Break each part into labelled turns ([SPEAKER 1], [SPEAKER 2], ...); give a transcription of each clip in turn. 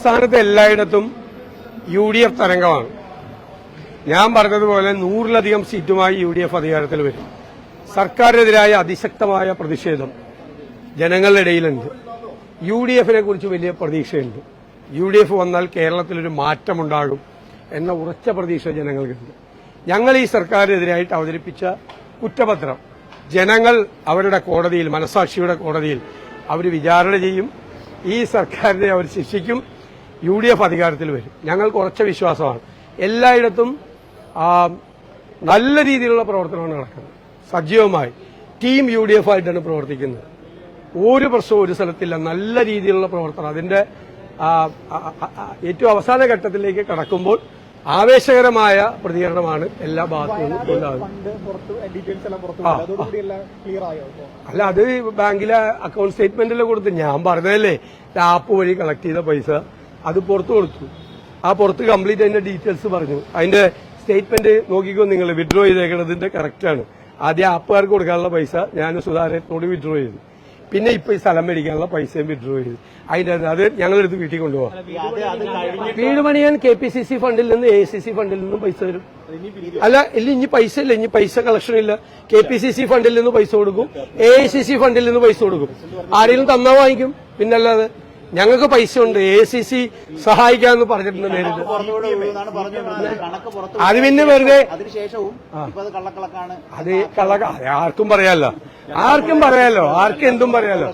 [SPEAKER 1] സംസ്ഥാനത്ത് എല്ലായിടത്തും UDF തരംഗമാണ്. ഞാൻ പറഞ്ഞതുപോലെ 100-ലധികം സീറ്റുമായി UDF അധികാരത്തിൽ വരും. സർക്കാരിനെതിരായ അതിശക്തമായ പ്രതിഷേധം ജനങ്ങളുടെ ഇടയിലുണ്ട്. UDF-നെ കുറിച്ച് വലിയ പ്രതീക്ഷയുണ്ട്. UDF വന്നാൽ കേരളത്തിലൊരു മാറ്റമുണ്ടാകും എന്ന ഉറച്ച പ്രതീക്ഷ ജനങ്ങൾക്കുണ്ട്. ഞങ്ങൾ ഈ സർക്കാരിനെതിരായിട്ട് അവതരിപ്പിച്ച കുറ്റപത്രം ജനങ്ങൾ അവരുടെ കോടതിയിൽ, മനസാക്ഷിയുടെ കോടതിയിൽ അവർ വിചാരണ ചെയ്യും. ഈ സർക്കാരിനെ അവർ ശിക്ഷിക്കും. UDF അധികാരത്തിൽ വരും. ഞങ്ങൾക്ക് ഉറച്ച വിശ്വാസമാണ്. എല്ലായിടത്തും നല്ല രീതിയിലുള്ള പ്രവർത്തനമാണ് നടക്കുന്നത്. സജീവമായി ടീം UDF ആയിട്ടാണ് പ്രവർത്തിക്കുന്നത്. ഒരു പ്രശ്നവും ഒരു സ്ഥലത്തില്ല. നല്ല രീതിയിലുള്ള പ്രവർത്തനം. അതിന്റെ ഏറ്റവും അവസാന ഘട്ടത്തിലേക്ക് കടക്കുമ്പോൾ ആവേശകരമായ പ്രതികരണമാണ് എല്ലാ ഭാഗത്തു നിന്നും ഉണ്ടാകുന്നത്. അല്ല, അത് ബാങ്കിലെ അക്കൌണ്ട് സ്റ്റേറ്റ്മെന്റിൽ കൊടുത്ത് ഞാൻ പറഞ്ഞതല്ലേ, ആപ്പ് വഴി കളക്ട് ചെയ്ത പൈസ അത് പുറത്തു കൊടുത്തു. ആ പുറത്ത് കംപ്ലീറ്റ് അതിന്റെ ഡീറ്റെയിൽസ് പറഞ്ഞു. അതിന്റെ സ്റ്റേറ്റ്മെന്റ് നോക്കിക്കോ നിങ്ങൾ. വിഡ്രോ ചെയ്തേക്കുന്നതിന്റെ കറക്റ്റാണ്. ആദ്യം ആപ്പുകാർക്ക് കൊടുക്കാനുള്ള പൈസ ഞാൻ സുധാരനോട് വിഡ്രോ ചെയ്തു. പിന്നെ ഇപ്പൊ ഈ സ്ഥലം മേടിക്കാനുള്ള പൈസയും വിഡ്രോ ചെയ്തു. അതിന്റെ അത് ഞങ്ങളെടുത്ത് വീട്ടിൽ കൊണ്ടുപോകാം. വീട് പണിയാൻ KPCC ഫണ്ടിൽ നിന്ന് AICC ഫണ്ടിൽ നിന്നും പൈസ തരും. അല്ല, ഇനി പൈസ ഇല്ല. ഇനി പൈസ കളക്ഷൻ ഇല്ല. KPCC ഫണ്ടിൽ നിന്ന് പൈസ കൊടുക്കും, AICC ഫണ്ടിൽ നിന്ന് പൈസ കൊടുക്കും. ആരെങ്കിലും തന്നാ വാങ്ങിക്കും. പിന്നല്ലാതെ ഞങ്ങൾക്ക് പൈസ ഉണ്ട്. AICC സഹായിക്കാന്ന് പറഞ്ഞിട്ടുണ്ട് നേരിട്ട്. അത് പിന്നെ വെറുതെ അത് ആർക്കും പറയാലോ, ആർക്കും പറയാലോ, ആർക്കും എന്തും പറയാലോ.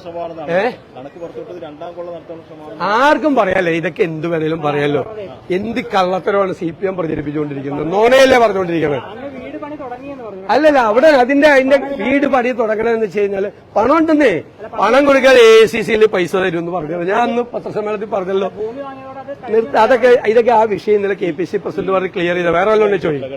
[SPEAKER 1] ആർക്കും പറയാലോ. ഇതൊക്കെ എന്ത് വേണേലും പറയാലോ. എന്ത് കള്ളത്തരമാണ് CPM പ്രചരിപ്പിച്ചുകൊണ്ടിരിക്കുന്നത്. നോണയല്ലേ പറഞ്ഞുകൊണ്ടിരിക്കുന്നത്. അല്ലല്ല, അവിടെ അതിന്റെ വീട് പണി തുടങ്ങണമെന്ന് വെച്ച് കഴിഞ്ഞാല് പണം ഉണ്ടെന്നേ. പണം കൊടുക്കാൻ AICC പൈസ തരും എന്ന് പറഞ്ഞത് ഞാൻ അന്ന് പത്രസമ്മേളനത്തിൽ പറഞ്ഞല്ലോ. ഇതൊക്കെ ആ വിഷയം ഇന്നലെ KPCC പ്രസിഡന്റ് പറഞ്ഞ് ക്ലിയർ ചെയ്ത. വേറെ വല്ലതും ചോദിക്കും.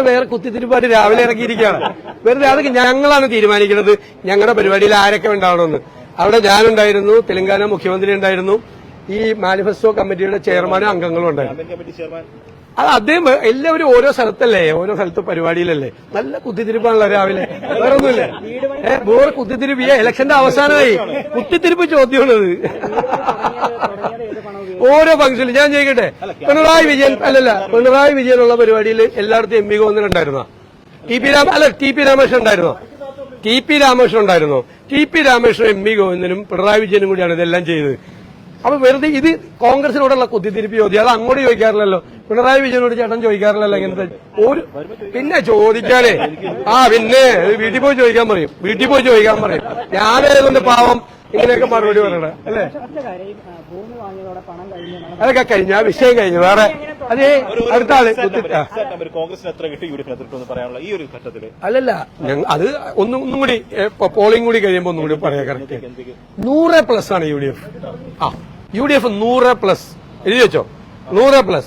[SPEAKER 1] വേറെ കുത്തിത്തിരിപ്പാട് രാവിലെ ഇറങ്ങിയിരിക്കുകയാണ്. വെറുതെ അതൊക്കെ ഞങ്ങളാണ് തീരുമാനിക്കുന്നത്. ഞങ്ങളുടെ പരിപാടിയിൽ ആരൊക്കെ ഉണ്ടാവണമെന്ന്. അവിടെ ഞാനുണ്ടായിരുന്നു, തെലങ്കാന മുഖ്യമന്ത്രി ഉണ്ടായിരുന്നു, ഈ മാനിഫെസ്റ്റോ കമ്മിറ്റിയുടെ ചെയർമാനും അംഗങ്ങളും ഉണ്ടായിരുന്നു. അത് അദ്ദേഹം എല്ലാവരും ഓരോ സ്ഥലത്തല്ലേ, ഓരോ സ്ഥലത്ത് പരിപാടിയിലല്ലേ. നല്ല കുത്തിത്തിരിപ്പാണല്ലോ രാവിലെ. വേറെ ഒന്നുമില്ല. വേറെ കുത്തിത്തിരിപ്പ്. ഇലക്ഷന്റെ അവസാനമായി കുത്തിത്തിരിപ്പ് ചോദ്യമാണത്. ഓരോ ഫംഗ്ഷനിൽ ഞാൻ ചോദിക്കട്ടെ, പിണറായി വിജയനുള്ള പരിപാടിയിൽ എല്ലായിടത്തും MP ഗോവിന്ദനുണ്ടായിരുന്നോ? TP രാമകൃഷ്ണൻ ഉണ്ടായിരുന്നോ? TP രാമകൃഷ്ണൻ MP ഗോവിന്ദനും പിണറായി വിജയനും കൂടിയാണ് ഇതെല്ലാം ചെയ്തത്. അപ്പൊ വെറുതെ ഇത് കോൺഗ്രസിനോടുള്ള കുത്തിത്തിരിപ്പ് ചോദ്യം. അത് അങ്ങോട്ട് ചോദിക്കാറില്ലല്ലോ. പിണറായി വിജയനോട് ചേട്ടൻ ചോദിക്കാറില്ലല്ലോ ഇങ്ങനത്തെ ഒരു. പിന്നെ ചോദിക്കാനേ പിന്നെ വീട്ടിൽ പോയി ചോദിക്കാൻ പറയും. ഞാനേതുകൊണ്ട് പാവം ഇങ്ങനെയൊക്കെ മറുപടി പറയണേ അല്ലേ. അതൊക്കെ കഴിഞ്ഞ വിഷയം കഴിഞ്ഞു. വേറെ അതേ അടുത്ത ആള് അല്ലല്ല, അത് ഒന്നും കൂടി പോളിംഗ് കൂടി കഴിയുമ്പോ ഒന്നും കൂടി പറയാം. കറക്റ്റ് 100+ ആണ് UDF. UDF 100+. എഴുതി വെച്ചോ, 100+.